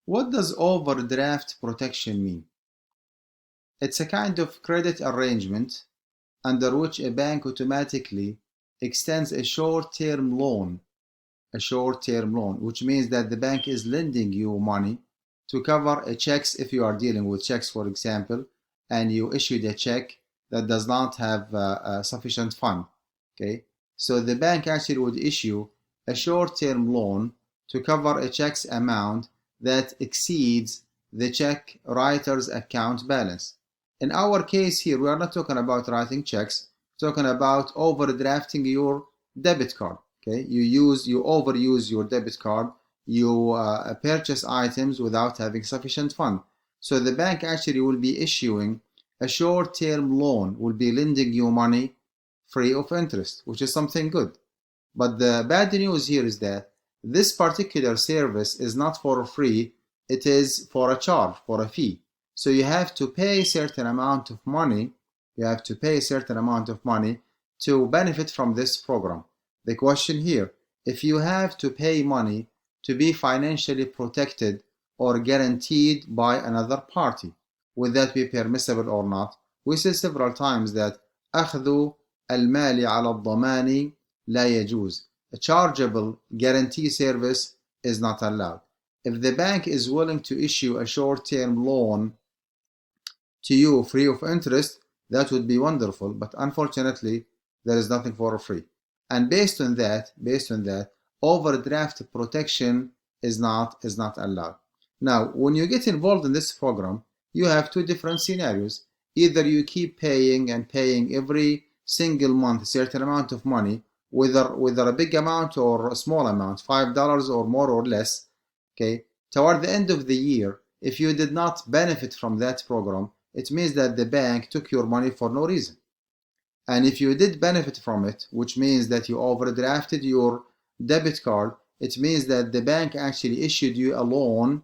What does overdraft protection mean? It's a kind of credit arrangement under which a bank automatically extends a short-term loan, which means that the bank is lending you money to cover a checks if you are dealing with checks, for example, and you issued a check that does not have sufficient fund. Okay, so the bank actually would issue a short-term loan to cover a check's amount that exceeds the check writer's account balance. In our case here, we are not talking about writing checks, we're talking about overdrafting your debit card. Okay, you overuse your debit card, you purchase items without having sufficient fund. So the bank actually will be issuing a short-term loan, will be lending you money free of interest, which is something good. But the bad news here is that this particular service is not for free, it is for a charge, for a fee. So you have to pay a certain amount of money, to benefit from this program. The question here, if you have to pay money to be financially protected or guaranteed by another party, would that be permissible or not? We said several times that أخذ المال على الضمان لا يجوز. A chargeable guarantee service is not allowed. If the bank is willing to issue a short-term loan to you free of interest, that would be wonderful, but unfortunately there is nothing for free. And based on that, overdraft protection is not allowed. Now, when you get involved in this program, you have two different scenarios. Either you keep paying every single month a certain amount of money, whether a big amount or a small amount, $5 or more or less. Okay, toward the end of the year, if you did not benefit from that program, it means that the bank took your money for no reason. And if you did benefit from it, which means that you overdrafted your debit card, it means that the bank actually issued you a loan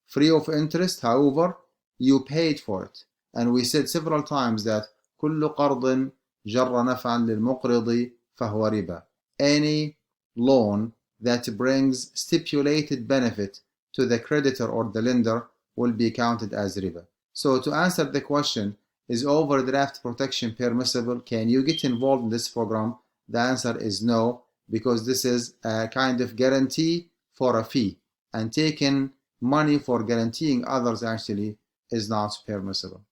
free of interest. However, you paid for it. And we said several times that كل قرض جر نفعا للمقرض فهو ربا. Any loan that brings stipulated benefit to the creditor or the lender will be counted as riba. So to answer the question, is overdraft protection permissible? Can you get involved in this program? The answer is no, because this is a kind of guarantee for a fee, and taking money for guaranteeing others actually is not permissible.